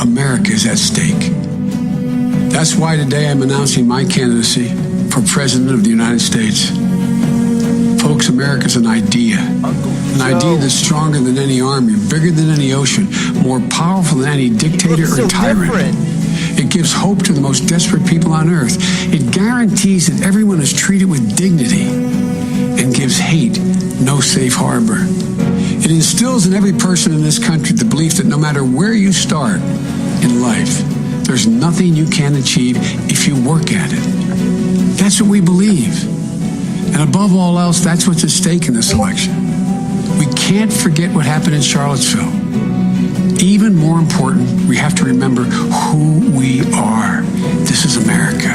America is at stake. That's why today I'm announcing my candidacy for President of the United States. Folks, America's an idea. An idea that's stronger than any army, bigger than any ocean, more powerful than any dictator or tyrant. It gives hope to the most desperate people on earth. It guarantees that everyone is treated with dignity and gives hate no safe harbor. It instills in every person in this country the belief that no matter where you start in life, there's nothing you can't achieve if you work at it. That's what we believe. And above all else, that's what's at stake in this election. We can't forget what happened in Charlottesville. Even more important, we have to remember who we are. This is America.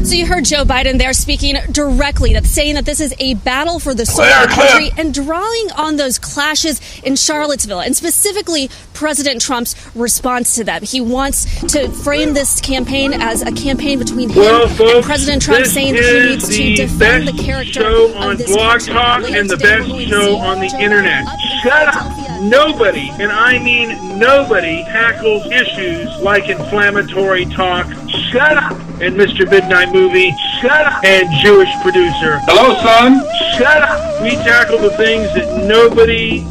So you heard Joe Biden there speaking directly, that's saying that this is a battle for the soul of the country and drawing on those clashes in Charlottesville and specifically President Trump's response to them. He wants to frame this campaign as a campaign between him and President Trump, saying that he needs to defend the character of this Blog Talk and the best show on the internet. Shut up! Nobody, and I mean nobody, tackles issues like inflammatory talk. Shut up! And Mr. Midnight Movie. Shut up! And Jewish producer. Hello, son. Shut up! We tackle the things that nobody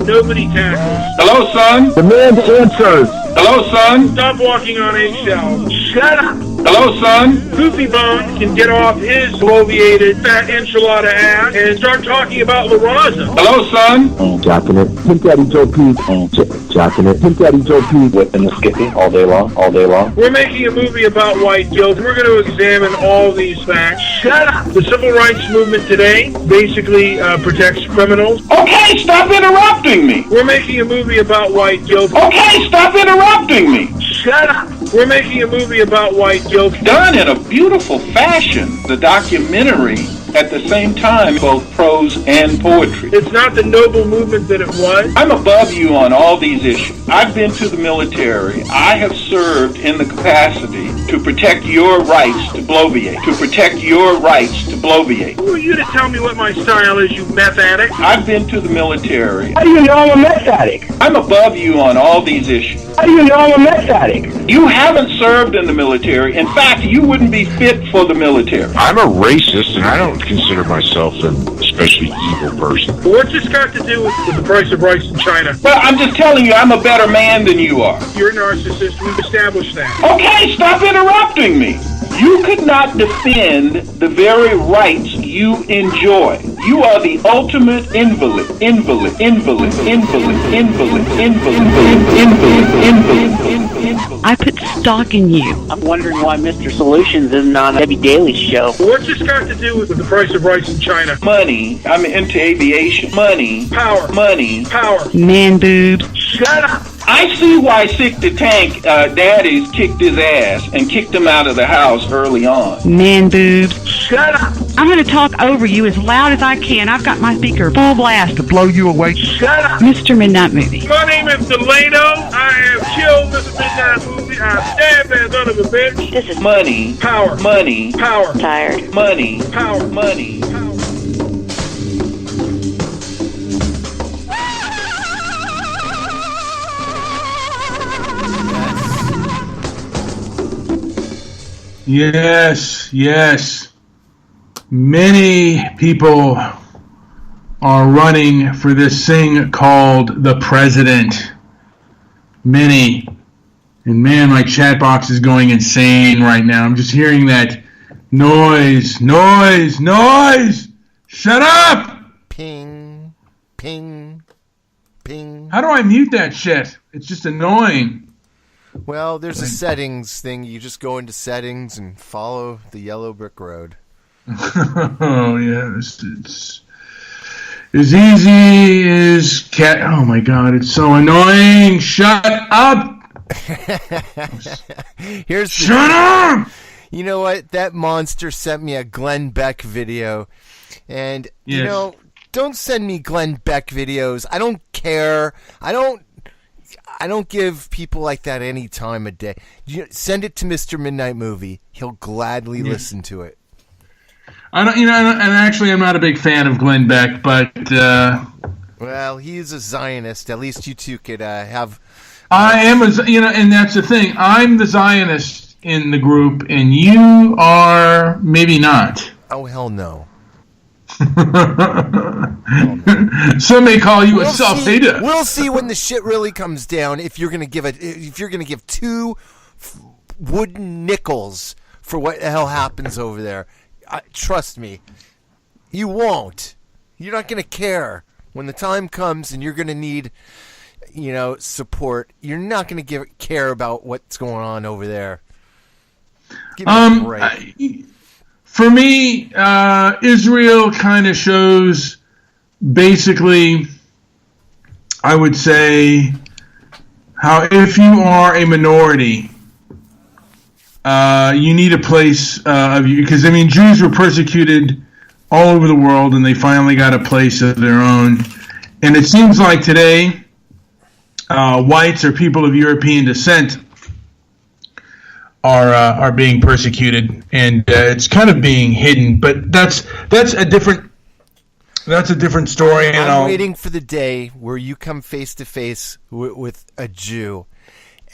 tackles. Hello, son. Demand answers. Hello, son. Stop walking on eggshells. Shut up! Hello, son. Goofy Bone can get off his bloviated fat enchilada ass and start talking about La Raza. Hello, son. Jocking it. Pimp Daddy Joe Pete. Jocking it. Pimp Daddy Joe Pete. Whipping the Skippy all day long. We're making a movie about white guilt. We're going to examine all these facts. Shut up! The civil rights movement today basically protects criminals. Okay, stop interrupting me. We're making a movie about white guilt. Okay, stop interrupting me. Shut up! We're making a movie about white guilt. Done in a beautiful fashion. The documentary, at the same time, both prose and poetry. It's not the noble movement that it was. I'm above you on all these issues. I've been to the military. I have served in the capacity to protect your rights to bloviate. To protect your rights to bloviate. Who are you to tell me what my style is, you meth addict? I've been to the military. How do you know I'm a meth addict? I'm above you on all these issues. How do you know I'm a meth addict? You haven't served in the military. In fact, you wouldn't be fit for the military. I'm a racist, and I don't consider myself an especially evil person. What's this got to do with the price of rice in China? Well, I'm just telling you, I'm a better man than you are. You're a narcissist. We've established that. Okay, stop interrupting me. You could not defend the very rights you enjoy. You are the ultimate invalid. I put stock in you. I'm wondering why Mr. Solutions isn't on Debbie Daly's show. What's this got to do with the price of rice in China? Money. I'm into aviation. Money. Power. Money. Power. Man boobs. Shut up! I see why Sick the Tank daddies kicked his ass and kicked him out of the house early on. Man boobs. Shut up! I'm going to talk over you as loud as I can. I've got my speaker full blast to blow you away. Shut up! Mr. Midnight Movie. My name is Delano. I have killed Mr. Midnight Movie. I stabbed that son of a bitch. This is Money. Power. Money. Power. tired. Money. Power. Money. Power. Yes. Many people are running for this thing called the president. Many. And man, my chat box is going insane right now. I'm just hearing that noise. Shut up! Ping, ping, ping. How do I mute that shit? It's just annoying. Well, there's a settings thing. You just go into settings and follow the yellow brick road. Oh, yes. It's as easy as cat. Oh, my God. It's so annoying. Shut up. Shut up! You know what? That monster sent me a Glenn Beck video. And, yes. You know, don't send me Glenn Beck videos. I don't care. I don't give people like that any time of day. Send it to Mr. Midnight Movie. He'll gladly listen to it. I don't, and actually, I'm not a big fan of Glenn Beck, but well, he's a Zionist. At least you two could have. I am and that's the thing. I'm the Zionist in the group, and you are maybe not. Oh hell no. Some may call you a self-hater. We'll see when the shit really comes down. If you're gonna give 2 wooden nickels for what the hell happens over there, trust me, you won't. You're not gonna care when the time comes, and you're gonna need, support. You're not gonna care about what's going on over there. Give me a break. For me, Israel kind of shows, basically, I would say, how if you are a minority, you need a place of you. Because, Jews were persecuted all over the world, and they finally got a place of their own. And it seems like today, whites or people of European descent are being persecuted, and it's kind of being hidden. But that's a different story. And I'm waiting for the day where you come face to face with a Jew,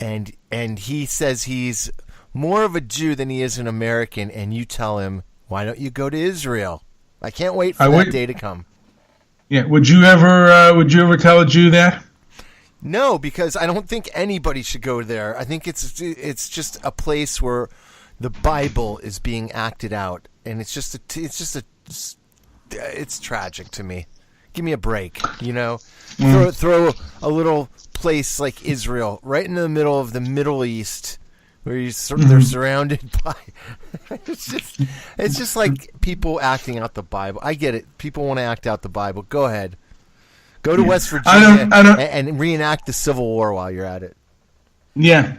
and he says he's more of a Jew than he is an American, and you tell him, "Why don't you go to Israel?" I can't wait for that day to come. Yeah, would you ever tell a Jew that? No, because I don't think anybody should go there. I think it's just a place where the Bible is being acted out, and it's tragic to me. Give me a break, Throw a little place like Israel right in the middle of the Middle East, where they're surrounded by. It's just like people acting out the Bible. I get it. People want to act out the Bible. Go ahead. Go to West Virginia and reenact the Civil War while you're at it. Yeah.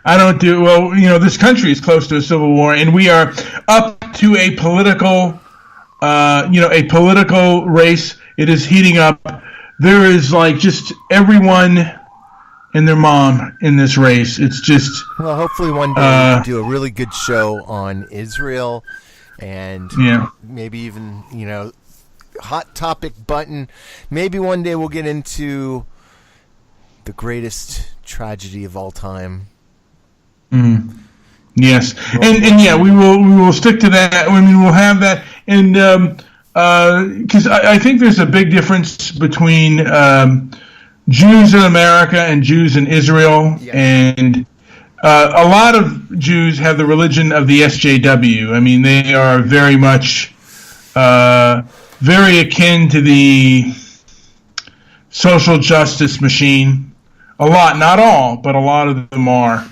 I don't do well. This country is close to a civil war, and we are up to a political race. It is heating up. There is just everyone and their mom in this race. It's just hopefully one day we can do a really good show on Israel, and maybe even hot topic button. Maybe one day we'll get into the greatest tragedy of all time. Yes, and we will stick to that. We'll have that, and because I think there's a big difference between Jews in America and Jews in Israel, and a lot of Jews have the religion of the SJW. They are very much very akin to the social justice machine. A lot, not all, but a lot of them are.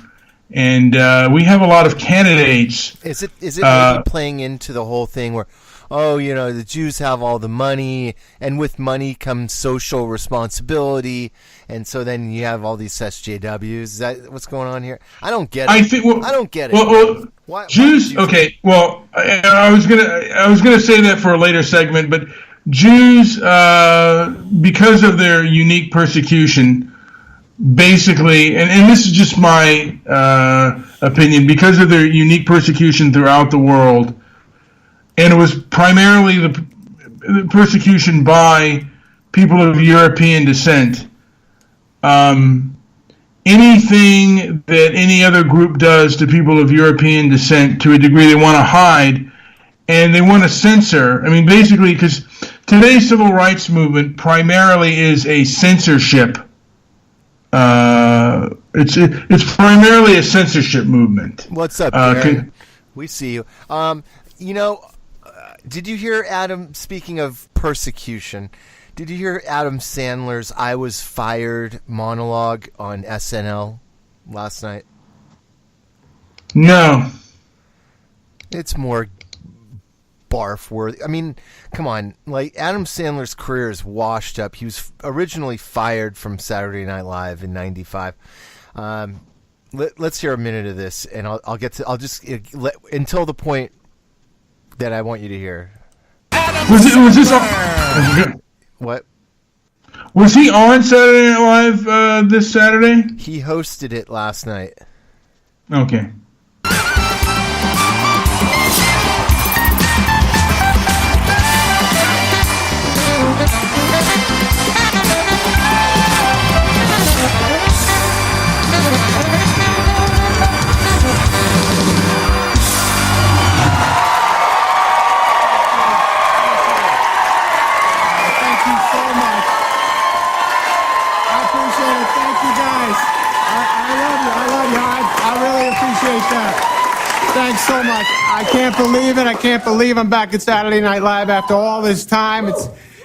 And we have a lot of candidates. Is it maybe playing into the whole thing where, the Jews have all the money, and with money comes social responsibility, and so then you have all these SJWs? Is that what's going on here? I don't get it. I don't get it. Well, Jews. Okay. Well, I was gonna say that for a later segment, but Jews, because of their unique persecution, basically, and this is just my opinion, because of their unique persecution throughout the world, and it was primarily the persecution by people of European descent. Anything that any other group does to people of European descent, to a degree, they want to hide, and they want to censor. Basically, because today's civil rights movement primarily is a censorship. It's primarily a censorship movement. What's up, Gary? We see you. Did you hear Adam, speaking of persecution, did you hear Adam Sandler's "I Was Fired" monologue on SNL last night? No. It's more barf worthy. Come on. Adam Sandler's career is washed up. He was originally fired from Saturday Night Live in '95. Let's hear a minute of this, and I'll just until the point that I want you to hear. Was this on? What? Was he on Saturday Night Live this Saturday? He hosted it last night. Okay. can't believe it. I can't believe I'm back at Saturday Night Live after all this time.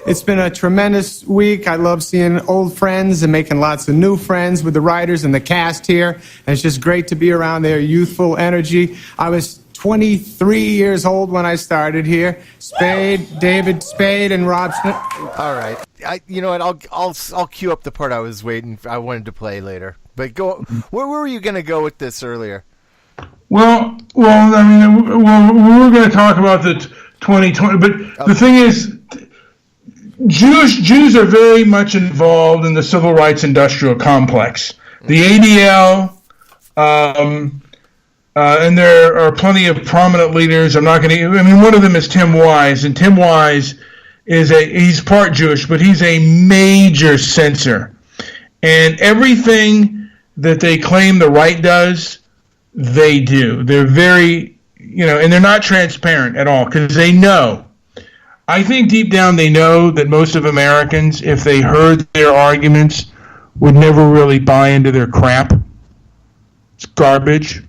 It's been a tremendous week. I love seeing old friends and making lots of new friends with the writers and the cast here. And it's just great to be around their youthful energy. I was 23 years old when I started here. David Spade, and Rob Smith. All right. You know what? I'll cue up the part I wanted to play later. But go. Where were you going to go with this earlier? Well. I mean, we were going to talk about the 2020, but the thing is, Jews are very much involved in the civil rights industrial complex. The ADL, and there are plenty of prominent leaders. I'm not going to. I mean, one of them is Tim Wise, and Tim Wise he's part Jewish, but he's a major censor, and everything that they claim the right does, they do. They're very, and they're not transparent at all because they know. I think deep down they know that most of Americans, if they heard their arguments, would never really buy into their crap. It's garbage.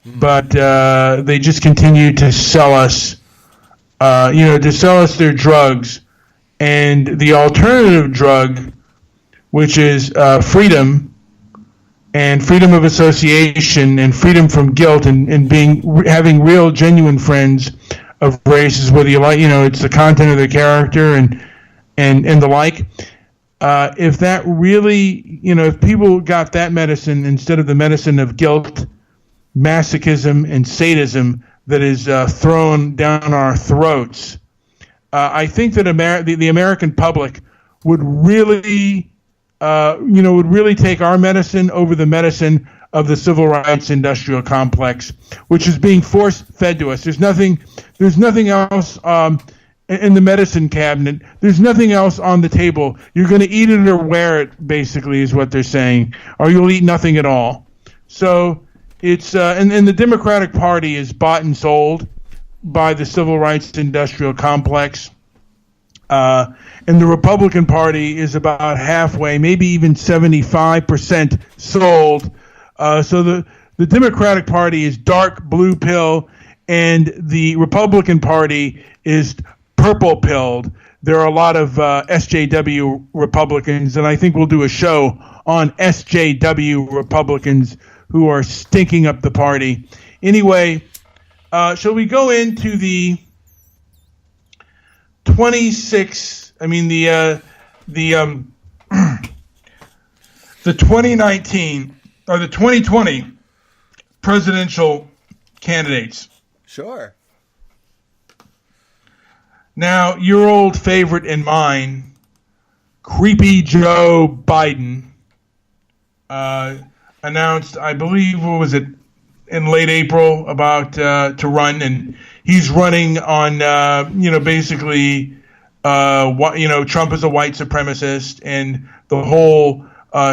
But they just continue to sell us, their drugs. And the alternative drug, which is freedom and freedom of association and freedom from guilt and having real, genuine friends of races, whether you like, it's the content of their character and the like. If that really, if people got that medicine instead of the medicine of guilt, masochism, and sadism that is thrown down our throats, I think that the American public would really, take our medicine over the medicine of the civil rights industrial complex, which is being force-fed to us. There's nothing else in the medicine cabinet. There's nothing else on the table. You're going to eat it or wear it, basically, is what they're saying, or you'll eat nothing at all. So it's and the Democratic Party is bought and sold by the civil rights industrial complex. And the Republican Party is about halfway, maybe even 75% sold. So the Democratic Party is dark blue pill, and the Republican Party is purple pilled. There are a lot of SJW Republicans, and I think we'll do a show on SJW Republicans who are stinking up the party. Anyway, shall we go into the 2019 or the 2020 presidential candidates? Sure. Now, your old favorite and mine, Creepy Joe Biden, announced, I believe, in late April, about to run, and he's running on, basically, Trump is a white supremacist, and the whole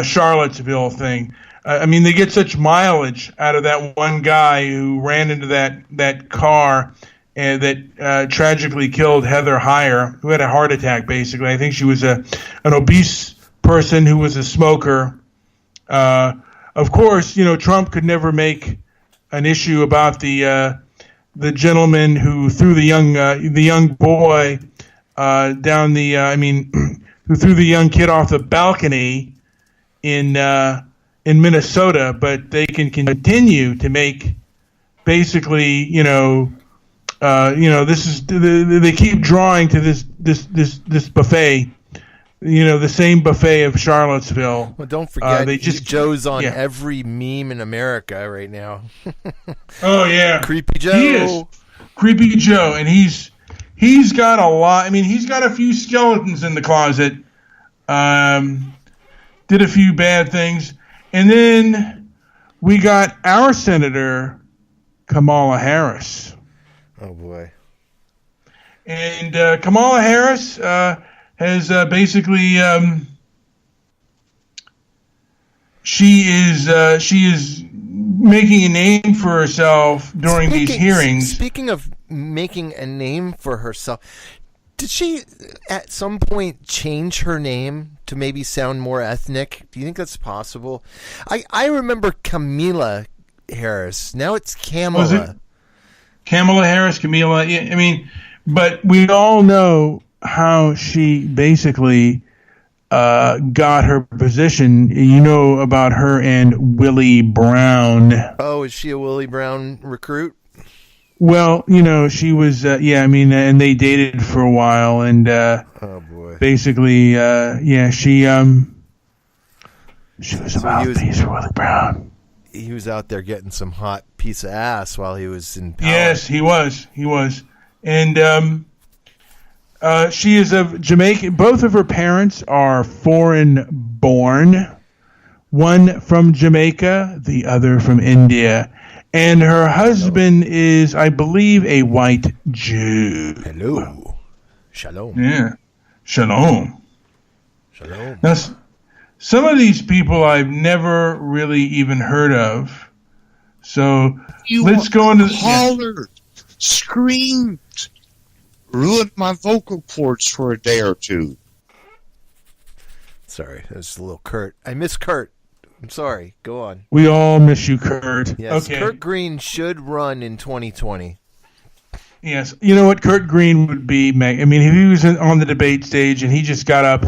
Charlottesville thing. I mean, they get such mileage out of that one guy who ran into that car and that tragically killed Heather Heyer, who had a heart attack, basically. I think she was an obese person who was a smoker. Of course, Trump could never make an issue about the gentleman who threw the young boy down who threw the young kid off the balcony in Minnesota, but they can continue to make basically, this is they keep drawing to this buffet, the same buffet of Charlottesville. Well, don't forget, Joe's on every meme in America right now. Oh yeah, Creepy Joe. He is Creepy Joe, and he's got a lot. I mean, he's got a few skeletons in the closet. Did a few bad things. And then we got our Senator Kamala Harris. Oh, boy. And Kamala Harris has basically she is making a name for herself during these hearings. Speaking of making a name for herself, did she at some point change her name to maybe sound more ethnic? Do you think that's possible? I remember Kamala Harris. Now it's Kamala. Kamala Harris, Camila. I mean, but we all know how she basically got her position. You know about her and Willie Brown. Oh, is she a Willie Brown recruit? Well, you know, she was, and they dated for a while, and oh boy, basically, she was about these for Willie Brown. He was out there getting some hot piece of ass while he was in power. Yes, he was, and she is of Jamaican. Both of her parents are foreign-born. One from Jamaica, the other from India. And her husband is, I believe, a white Jew. Hello. Shalom. Yeah. Shalom. Shalom. Now, some of these people I've never really even heard of. So let's go into... Hollered, screamed, ruined my vocal cords for a day or two. Sorry, that was a little Kurt. I miss Kurt. I'm sorry. Go on. We all miss you, Kurt. Yes, okay. Kurt Green should run in 2020. Yes. You know what Kurt Green would be? I mean, if he was on the debate stage and he just got up,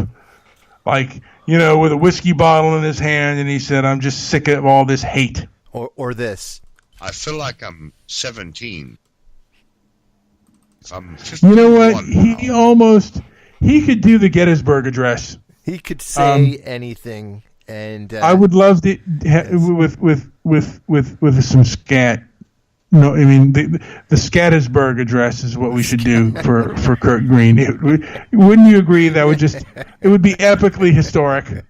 like, you know, with a whiskey bottle in his hand and he said, I'm just sick of all this hate. Or this. I feel like I'm 17. I'm 51. You know what? He could do the Gettysburg Address. He could say anything. And I would love to with some scat. No, I mean the Scattisburg Address is what we should do for Kurt Green. Wouldn't you agree? That would it would be epically historic.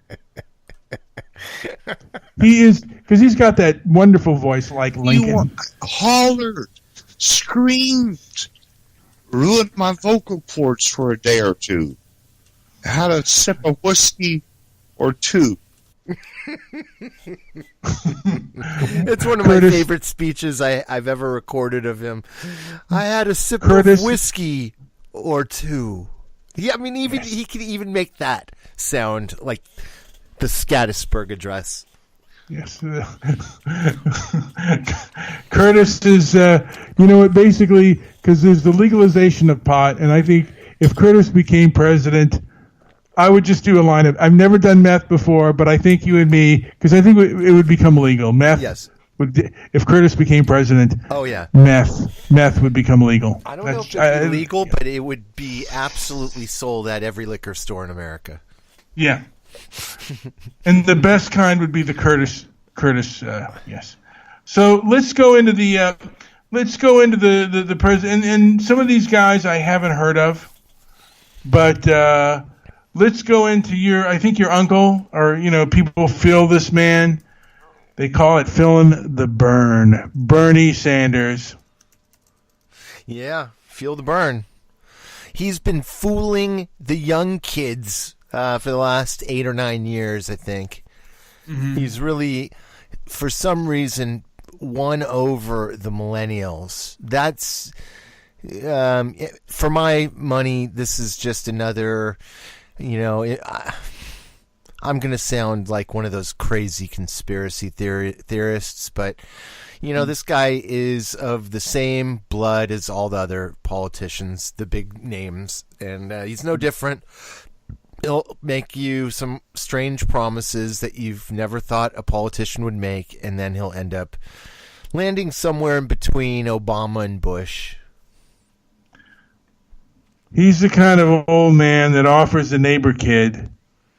He is, because he's got that wonderful voice like Lincoln. Hollered, screamed, ruined my vocal cords for a day or two. Had a sip of whiskey or two. It's one of my favorite speeches I've ever recorded of him. I had a sip of whiskey or two. Yeah, I mean, he could even make that sound like the Scattisburg Address. Yes. Curtis is, basically, because there's the legalization of pot, and I think if Curtis became president, I would just do a line of, I've never done meth before, but I think you and me, because I think it would become legal. Meth, yes. If Curtis became president, oh yeah, meth would become legal. I don't know if it would be legal, but it would be absolutely sold at every liquor store in America. Yeah. And the best kind would be the Curtis, yes. So let's go into the president, and some of these guys I haven't heard of, but let's go into I think your uncle, or, people feel this man. They call it feeling the burn. Bernie Sanders. Yeah, feel the burn. He's been fooling the young kids for the last 8 or 9 years, I think. Mm-hmm. He's really, for some reason, won over the millennials. That's, for my money, this is just another, I'm going to sound like one of those crazy conspiracy theorists, but, this guy is of the same blood as all the other politicians, the big names, and he's no different. He'll make you some strange promises that you've never thought a politician would make, and then he'll end up landing somewhere in between Obama and Bush. He's the kind of old man that offers the neighbor kid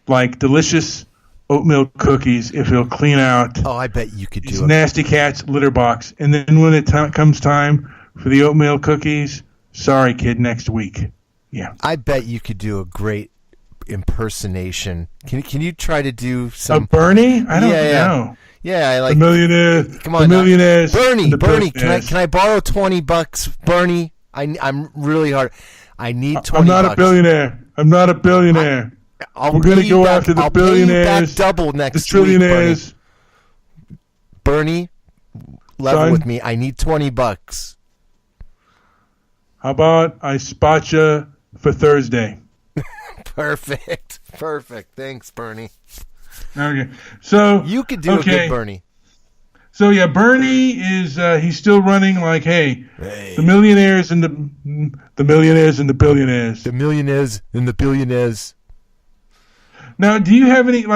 like delicious oatmeal cookies if he'll clean out. Oh, I bet you could do it. Nasty cat's litter box, and then when it comes time for the oatmeal cookies, sorry kid, next week. Yeah, I bet you could do a great impersonation. Can you try to do some Bernie? I don't know. Yeah, I like the millionaire. Come on, the millionaires. Bernie, can I borrow $20, Bernie? I'm really hard. I need $20. I'm not a billionaire. We're going to go after the billionaires. Pay you back double next the trillionaires. Week, Bernie, level with me. I need $20. How about I spot you for Thursday? Perfect. Thanks, Bernie. Okay. So you could do a good Bernie. So yeah, Bernie is he's still running like, hey, the millionaires and the millionaires and the billionaires. The millionaires and the billionaires. Now, do you have any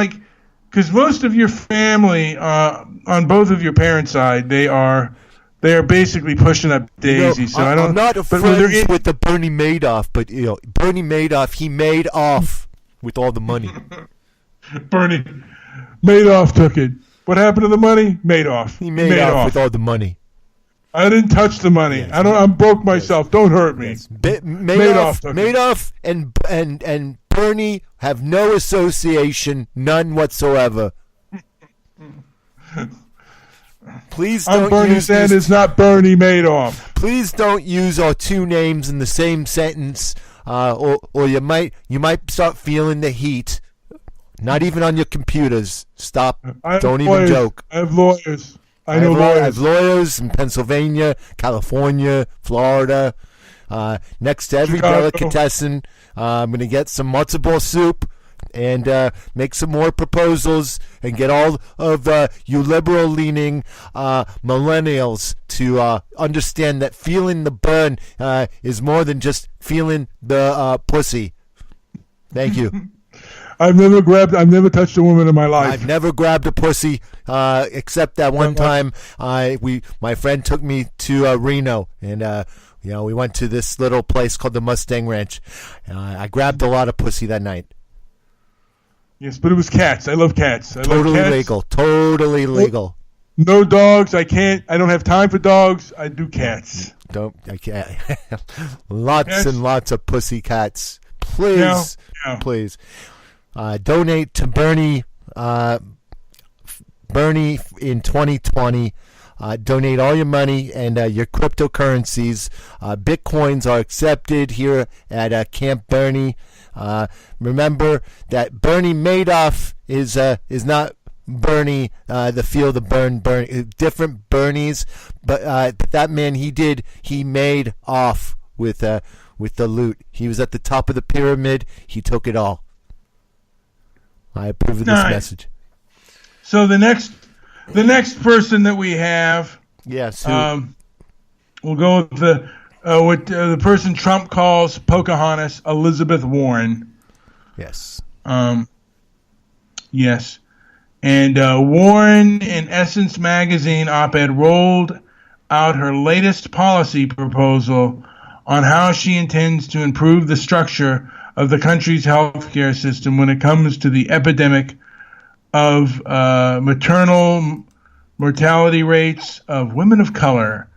because most of your family on both of your parents' side, they are basically pushing up Daisy. So I'm not friends with the Bernie Madoff, but Bernie Madoff, he made off with all the money. Bernie Madoff took it. What happened to the money? Madoff. He made off with all the money. I didn't touch the money. Yes. I'm broke myself. Yes. Don't hurt me. Yes. Madoff and Bernie have no association, none whatsoever. Please don't I'm Bernie Sanders, not Bernie Madoff. Please don't use our two names in the same sentence, or you might start feeling the heat. Not even on your computers. Stop. Don't even joke. I have lawyers. I know lawyers. I have lawyers in Pennsylvania, California, Florida. Next to every delicatessen, I'm going to get some matzo ball soup and make some more proposals and get all of you liberal-leaning millennials to understand that feeling the burn is more than just feeling the pussy. Thank you. I've never touched a woman in my life. I've never grabbed a pussy, except that one time my friend took me to Reno, and we went to this little place called the Mustang Ranch. I grabbed a lot of pussy that night. Yes, but it was cats. I love cats. Totally legal. Totally legal. No dogs. I don't have time for dogs. I do cats. I can't. Lots and lots of pussy cats. Please, please. Donate to Bernie in 2020. Donate all your money and your cryptocurrencies. Bitcoins are accepted here at Camp Bernie. Remember that Bernie Madoff is not Bernie, the Feel the Burn, different Bernies. But that man, he made off with the loot. He was at the top of the pyramid. He took it all. I approve of this message. So the next person that we have, yes, we'll go with the person Trump calls Pocahontas, Elizabeth Warren. Yes. Yes, and Warren in Essence magazine op-ed rolled out her latest policy proposal on how she intends to improve the structure of the country's healthcare system when it comes to the epidemic of maternal mortality rates of women of color.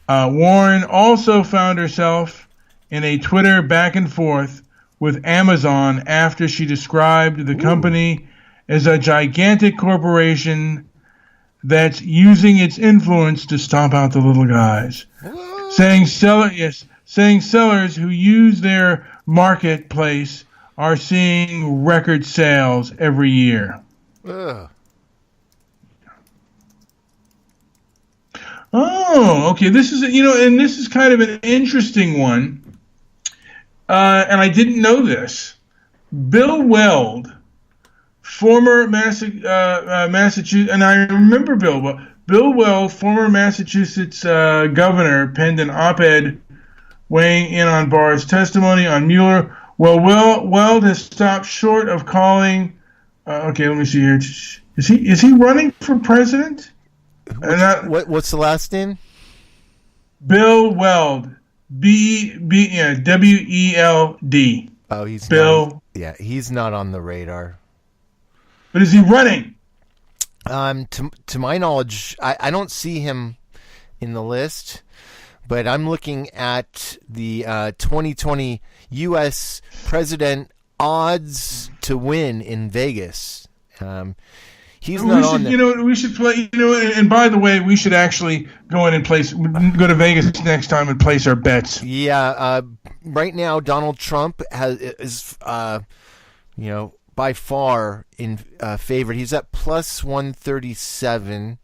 Warren also found herself in a Twitter back and forth with Amazon after she described the company as a gigantic corporation that's using its influence to stomp out the little guys. Saying sellers who use their marketplace are seeing record sales every year. Ugh. Oh, okay. This is kind of an interesting one, and I didn't know this. Bill Weld, former Massachusetts, and I remember Bill Weld, former Massachusetts governor, penned an op-ed weighing in on Barr's testimony on Mueller. Well, Weld has stopped short of calling. Okay, let me see here. Is he running for president? What's the last name? Bill Weld. W-E-L-D. Oh, he's Bill. He's not on the radar. But is he running? To my knowledge, I don't see him in the list. But I'm looking at the 2020 U.S. president odds to win in Vegas. He's not on there. We should play. And by the way, we should actually go in and go to Vegas next time and place our bets. Yeah. Right now, Donald Trump is by far in favorite. He's at plus 137.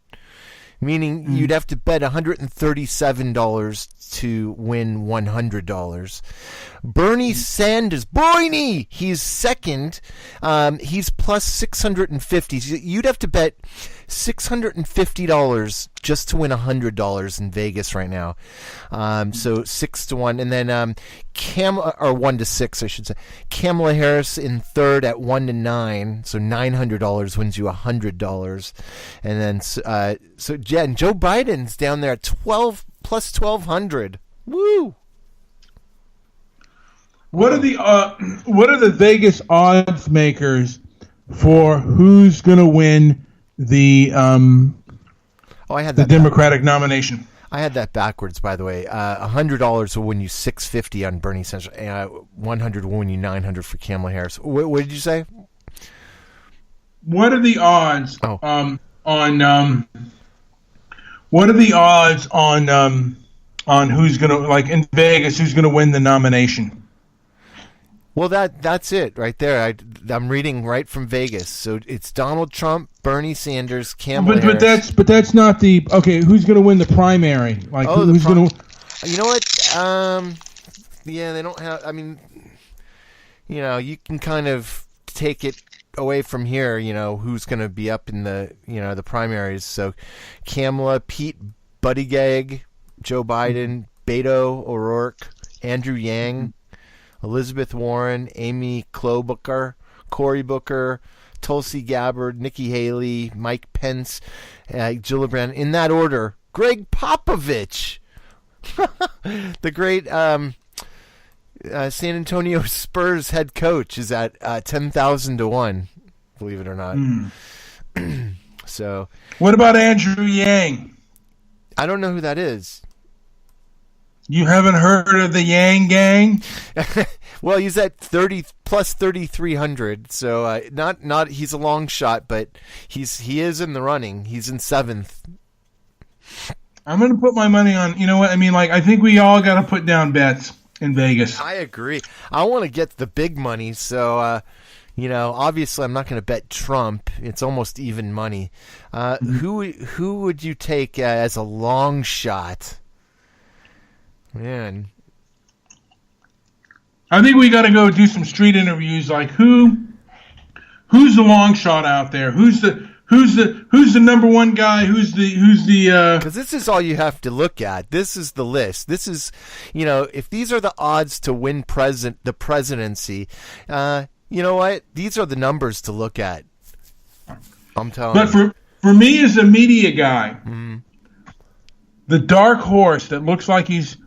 Meaning you'd have to bet $137 to win $100. Bernie Sanders, he's second. He's plus 650. You'd have to bet $650 just to win $100 in Vegas right now. So 6 to 1, and then 1 to 6, I should say. Kamala Harris in third at 1 to 9, so $900 wins you $100, and then and Joe Biden's down there at 12 plus 1,200. Woo! What are the Vegas odds makers for who's going to win the I had that Democratic nomination? I had that backwards, by the way. $100 will win you $650 on Bernie Sanders. $100 will win you $900 for Kamala Harris. What did you say? What are the odds what are the odds on who's going to, like in Vegas, who's going to win the nomination? Well, that's it right there. I'm reading right from Vegas. So it's Donald Trump, Bernie Sanders, Kamala Harris. But that's not the who's going to win the primary? Like who's going to? You know what? Yeah, they don't have. I mean, you can kind of take it away from here. Who's going to be up in the the primaries? So Kamala, Pete Buttigieg, Joe Biden, Beto O'Rourke, Andrew Yang, Elizabeth Warren, Amy Klobuchar, Cory Booker, Tulsi Gabbard, Nikki Haley, Mike Pence, Gillibrand, in that order. Greg Popovich, the great San Antonio Spurs head coach, is at 10,000 to 1, believe it or not. So, what about Andrew Yang? I don't know who that is. You haven't heard of the Yang Gang? Well, he's at 30 plus 3,300, so not he's a long shot, but he is in the running. He's in 7th. I'm going to put my money on. You know what I mean? Like, I think we all got to put down bets in Vegas. I agree. I want to get the big money, so obviously I'm not going to bet Trump. It's almost even money. Who would you take as a long shot? Man, I think we got to go do some street interviews. Like who's the long shot out there? Who's the number one guy? Who's the? Because this is all you have to look at. This is the list. This is, if these are the odds to win the presidency, you know what? These are the numbers to look at. I'm telling you. But for me as a media guy, the dark horse that looks like he's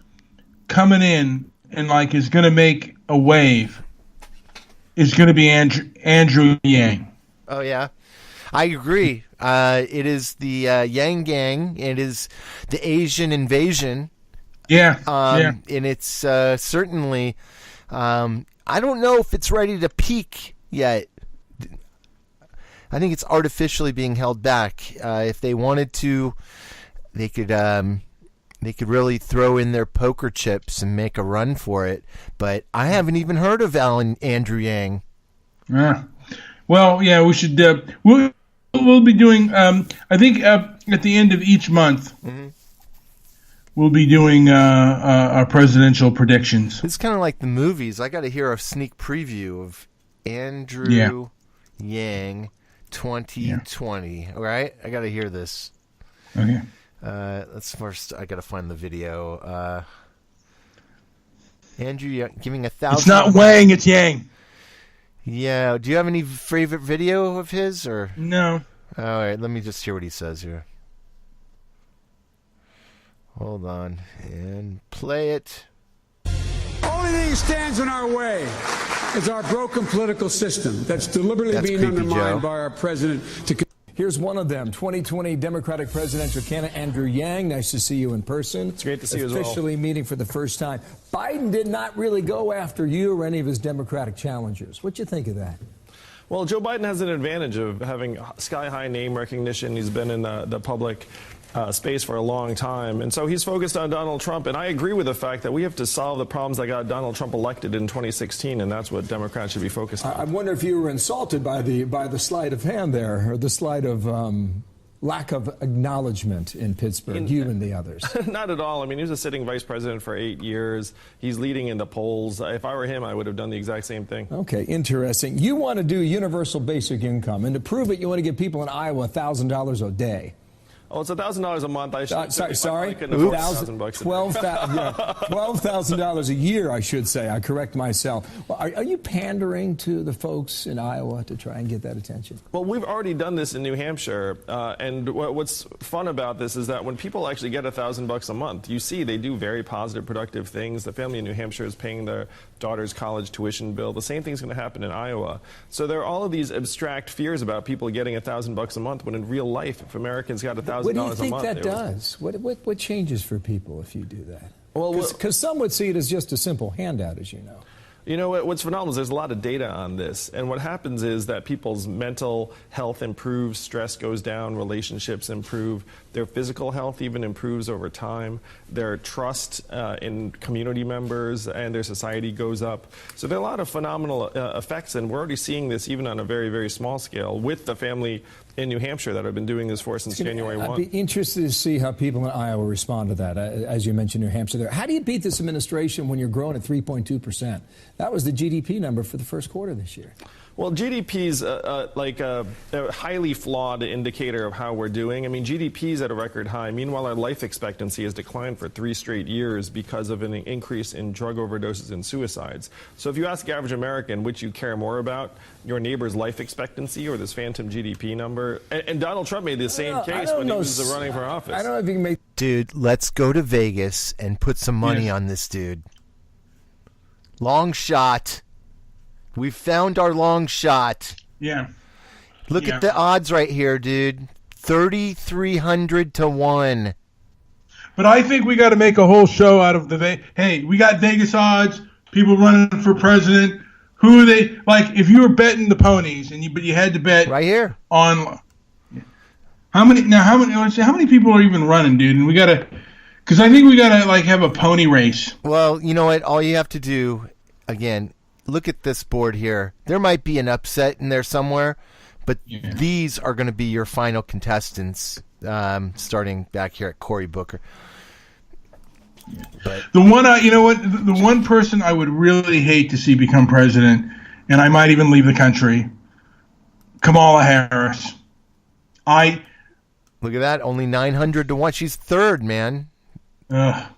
coming in and like is going to make a wave is going to be Andrew Yang. Oh yeah, I agree. It is the Yang Gang. It is the Asian invasion. Yeah, and it's certainly. I don't know if it's ready to peak yet. I think it's artificially being held back. If they wanted to, they could really throw in their poker chips and make a run for it. But I haven't even heard of Andrew Yang. Well, yeah, we should. We'll be doing. I think at the end of each month, we'll be doing our presidential predictions. It's kind of like the movies. I got to hear a sneak preview of Andrew Yang 2020. All right, I got to hear this. Okay. Let's first. I got to find the video. Andrew Yang giving 1,000. It's not Wang. It's Yang. Yeah. Do you have any favorite video of his or no? All right. Let me just hear what he says here. Hold on and play it. Only thing that stands in our way is our broken political system that's deliberately being undermined by our president. Here's one of them, 2020 Democratic presidential candidate Andrew Yang. Nice to see you in person. It's great to see you as well. Officially meeting for the first time. Biden did not really go after you or any of his Democratic challengers. What do you think of that? Well, Joe Biden has an advantage of having sky-high name recognition. He's been in the public space for a long time. And so he's focused on Donald Trump. And I agree with the fact that we have to solve the problems that got Donald Trump elected in 2016. And that's what Democrats should be focused on. I wonder if you were insulted by the sleight of hand there, or the sleight of lack of acknowledgement in Pittsburgh, you and the others? Not at all. I mean, he was a sitting vice president for 8 years. He's leading in the polls. If I were him, I would have done the exact same thing. Okay, interesting. You want to do universal basic income, and to prove it, you want to give people in Iowa $1,000 a day. Oh, it's $1,000 a month. I should sorry, $12,000 a year, I should say. I correct myself. Well, are you pandering to the folks in Iowa to try and get that attention? Well, we've already done this in New Hampshire, and what's fun about this is that when people actually get $1,000 a month, you see they do very positive, productive things. The family in New Hampshire is paying their daughter's college tuition bill. The same thing's going to happen in Iowa. So there are all of these abstract fears about people getting $1,000 a month, when in real life, if Americans got $1,000 what do you a think month, that does? What changes for people if you do that? Well, because some would see it as just a simple handout, as you know. You know, what's phenomenal is there's a lot of data on this. And what happens is that people's mental health improves, stress goes down, relationships improve, their physical health even improves over time, their trust in community members and their society goes up. So there are a lot of phenomenal effects, and we're already seeing this even on a very, very small scale with the family in New Hampshire that have been doing this for since January 1. I'd be interested to see how people in Iowa respond to that, as you mentioned New Hampshire there. How do you beat this administration when you're growing at 3.2%? That was the GDP number for the first quarter this year. Well, GDP is like a highly flawed indicator of how we're doing. I mean, GDP is at a record high. Meanwhile, our life expectancy has declined for 3 straight years because of an increase in drug overdoses and suicides. So if you ask the average American which you care more about, your neighbor's life expectancy or this phantom GDP number, and Donald Trump made the same case when he was running for office. I don't know if you can make... Dude, let's go to Vegas and put some money on this dude. Long shot. We found our long shot. Yeah. Look at the odds right here, dude. 3,300 to 1. But I think we got to make a whole show out of hey, we got Vegas odds, people running for president. Who are they? Like, if you were betting the ponies, but you had to bet right here on how many people are even running, dude? And we got to, because I think we got to like have a pony race. Well, you know what? All you have to do, again, look at this board here. There might be an upset in there somewhere, but these are going to be your final contestants, starting back here at Cory Booker. But the one, the one person I would really hate to see become president, and I might even leave the country, Kamala Harris. Look at that, only 900 to 1. She's third, man. Not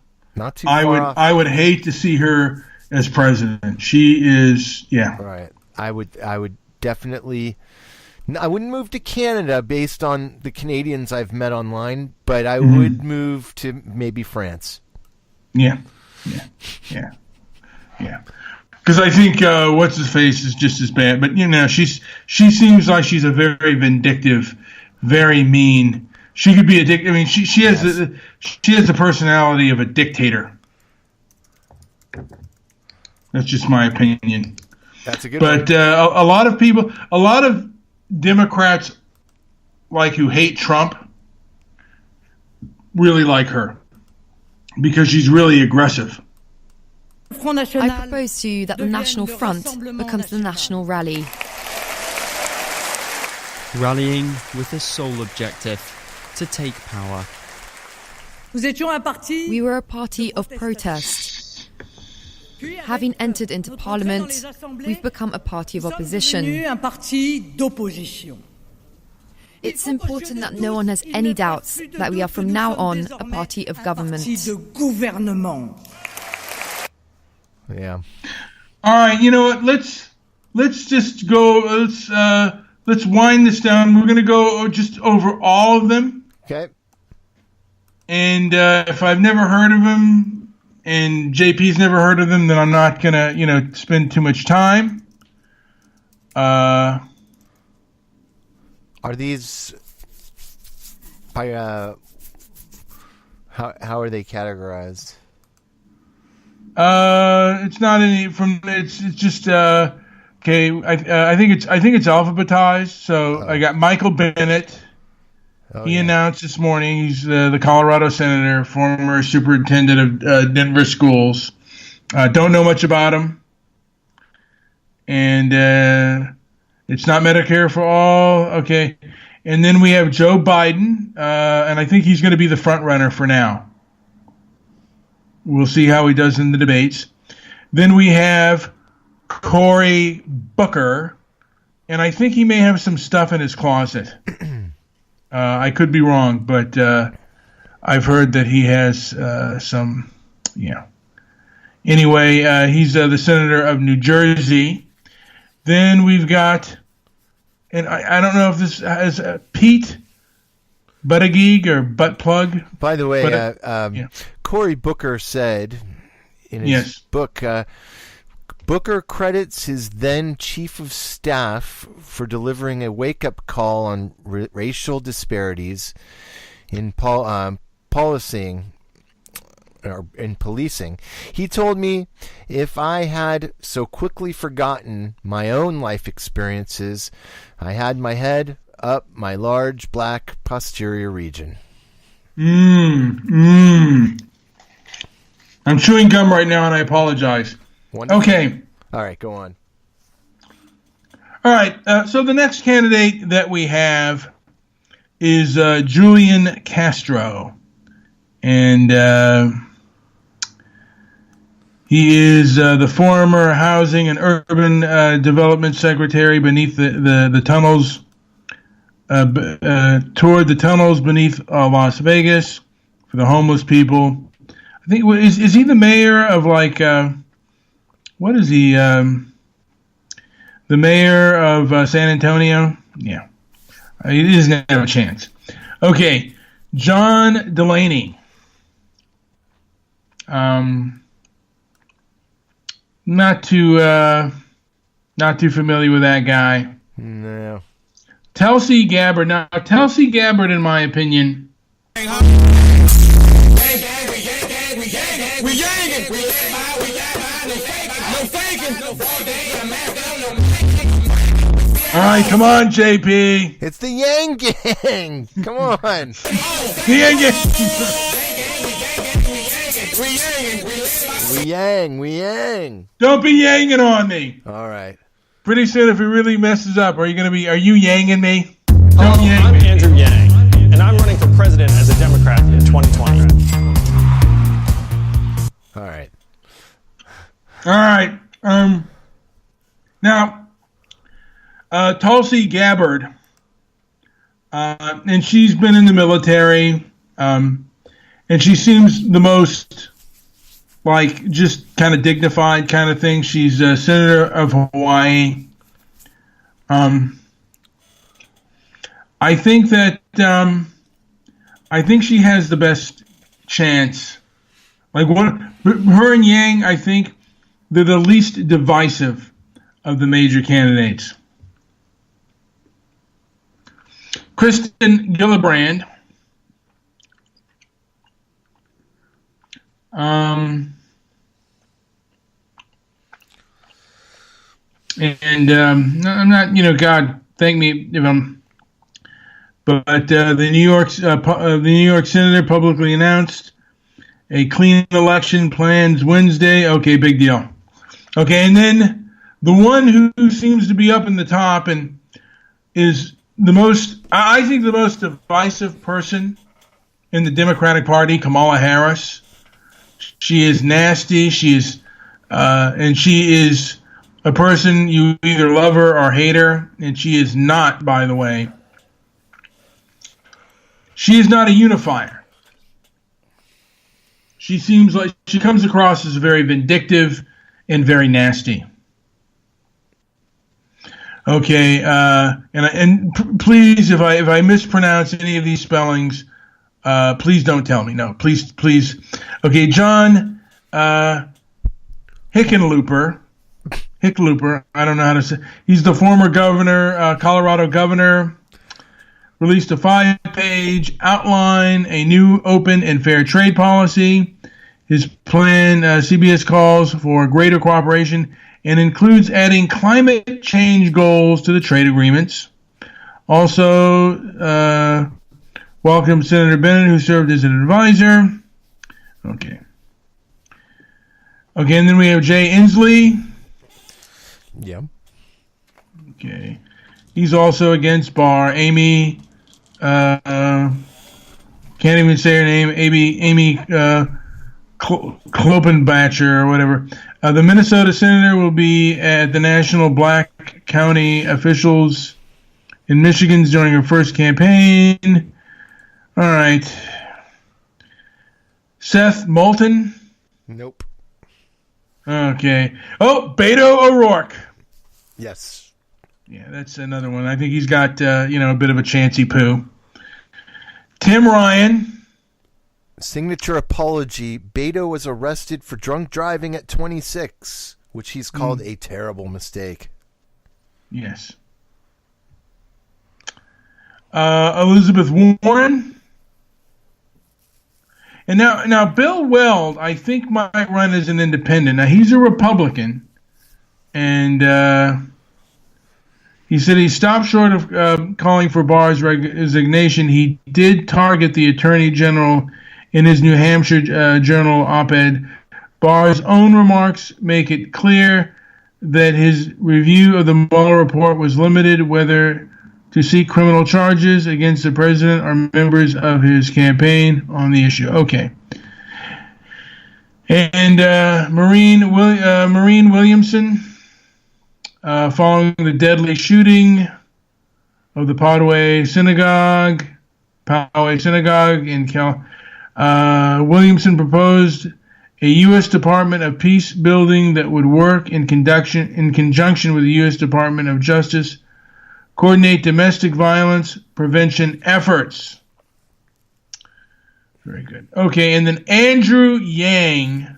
too far off. I would hate to see her as president. She is, Right. I would definitely. I wouldn't move to Canada based on the Canadians I've met online, but I would move to maybe France. Yeah. Because I think what's his face is just as bad. But she seems like she's a very vindictive, very mean. She could be a dick. I mean, she has the personality of a dictator. That's just my opinion. That's a good one. But a lot of Democrats, like who hate Trump, really like her because she's really aggressive. I propose to you that the National Front becomes the National Rally. Rallying with the sole objective to take power. We were a party of protest. Having entered into Parliament, we've become a party of opposition. It's important that no one has any doubts that we are from now on a party of government. Yeah. All right, you know what? Let's just go. Let's wind this down. We're gonna go just over all of them. Okay. And if I've never heard of them, and JP's never heard of them, then I'm not gonna, spend too much time. Are these by how are they categorized? It's not any from. It's just okay. I think it's alphabetized. So I got Michael Bennet. He announced this morning he's the Colorado senator, former superintendent of Denver schools. Don't know much about him, and it's not Medicare for all. Okay, And then we have Joe Biden, and I think he's going to be the front runner for now. We'll see how he does in the debates. Then we have Cory Booker, and I think he may have some stuff in his closet. I could be wrong, but I've heard that he has some, Anyway, he's the senator of New Jersey. Then we've got, and I don't know if this has Pete Buttigieg or Butt Plug. By the way, Cory Booker said in his book, Booker credits his then chief of staff for delivering a wake-up call on racial disparities in policing. He told me if I had so quickly forgotten my own life experiences, I had my head up my large black posterior region. I'm chewing gum right now, and I apologize. Wonderful. Okay. All right, go on. All right. So the next candidate that we have is Julian Castro, and he is the former Housing and Urban Development Secretary beneath the tunnels, toward the tunnels beneath Las Vegas for the homeless people. I think is he the mayor of what is he? The mayor of San Antonio? Yeah, he doesn't have a chance. Okay, John Delaney. Not too familiar with that guy. No. Tulsi Gabbard. Now, Tulsi Gabbard, in my opinion. All right, come on, JP. It's the Yang Gang. Come on. The Yang Gang. We yang. Don't be yanging on me. All right. Pretty soon, if it really messes up, are you yanging me? Don't yang I'm me. Andrew Yang, and I'm running for president as a Democrat in 2020. All right. All right. Now, Tulsi Gabbard, and she's been in the military, and she seems the most just kind of dignified kind of thing. She's a senator of Hawaii. I think that I think she has the best chance. Her and Yang, I think they're the least divisive of the major candidates. Kristen Gillibrand. I'm not, God, thank me if I'm. But the New York senator publicly announced a clean election plans Wednesday. Okay, big deal. Okay, and then the one who seems to be up in the top and is the most divisive person in the Democratic Party, Kamala Harris. She is nasty. And she is a person you either love her or hate her, and she is not, by the way. She is not a unifier. She seems like she comes across as very vindictive and very nasty. Okay, please, if I mispronounce any of these spellings, please don't tell me. No, please. Okay, John Hickenlooper. I don't know how to say. He's the former governor, Colorado governor. Released a 5-page outline, a new open and fair trade policy. His plan, CBS calls for greater cooperation and includes adding climate change goals to the trade agreements. Also, welcome Senator Bennett, who served as an advisor. Okay, and then we have Jay Inslee. Yeah. Okay. He's also against Barr. Amy Can't even say her name. Amy Klopenbacher or whatever. The Minnesota senator will be at the National Black County officials in Michigan during her first campaign. All right. Seth Moulton? Nope. Okay. Oh, Beto O'Rourke. Yes. Yeah, that's another one. I think he's got, a bit of a chancy poo. Tim Ryan. Signature apology. Beto was arrested for drunk driving at 26, which he's called a terrible mistake. Yes. Elizabeth Warren. And now Bill Weld, I think, might run as an independent. Now, he's a Republican. And he said he stopped short of calling for Barr's resignation. He did target the Attorney General in his New Hampshire Journal op-ed. Barr's own remarks make it clear that his review of the Mueller report was limited whether to seek criminal charges against the president or members of his campaign on the issue. Okay. And Maureen Williamson, following the deadly shooting of the Poway Synagogue in Williamson proposed a U.S. Department of Peace building that would work in conjunction with the U.S. Department of Justice, coordinate domestic violence prevention efforts. Very good. Okay, and then Andrew Yang,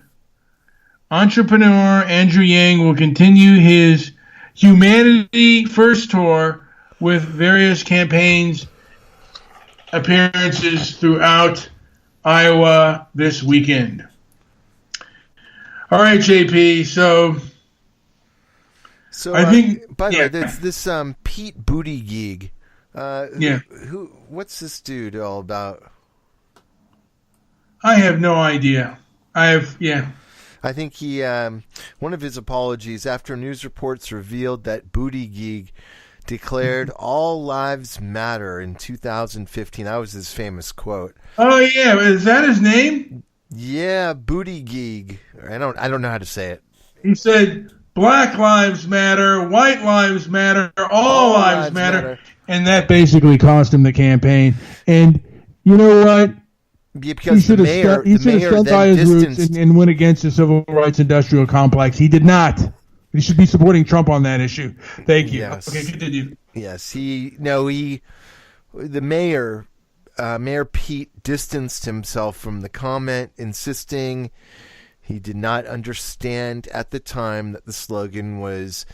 entrepreneur Andrew Yang, will continue his Humanity First tour with various campaigns appearances throughout Iowa this weekend. All right, JP. So I think. By the way, there's this Pete Buttigieg. What's this dude all about? I have no idea. I think he. One of his apologies after news reports revealed that Buttigieg declared all lives matter in 2015. That was his famous quote. Oh yeah, is that his name? Yeah, Buttigieg. I don't know how to say it. He said Black lives matter, white lives matter, all lives matter, and that basically cost him the campaign. And you know what? Because he should have stuck by his roots and went against the civil rights industrial complex. He did not. He should be supporting Trump on that issue. Thank you. Yes. Okay, continue. Yes, the mayor, Mayor Pete, distanced himself from the comment, insisting he did not understand at the time that the slogan was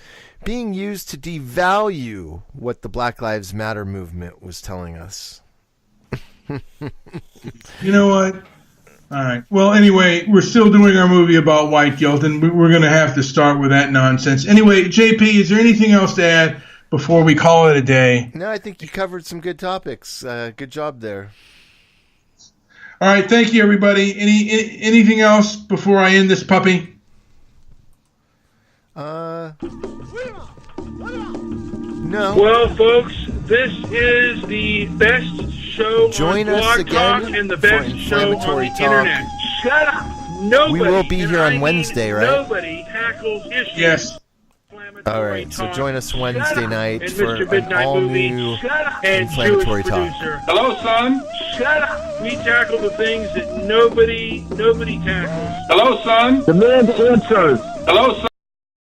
being used to devalue what the Black Lives Matter movement was telling us. You know what? All right. Well, anyway, we're still doing our movie about white guilt, and we're going to have to start with that nonsense. Anyway, JP, is there anything else to add before we call it a day? No, I think you covered some good topics. Good job there. All right. Thank you, everybody. Anything else before I end this puppy? No. Well, folks, this is the best show Join on us Blog again Talk and the best for show on the Inflammatory Talk. internet. Shut up. Nobody. We will be here on Wednesday, right? Nobody tackles issues. Yes. All right, so join us Wednesday night and for Mr. an Midnight Movie. all-new And Inflammatory Jewish Talk. producer. Hello, son. Shut up. We tackle the things that nobody tackles. Hello, son. Demand answers. Hello, son.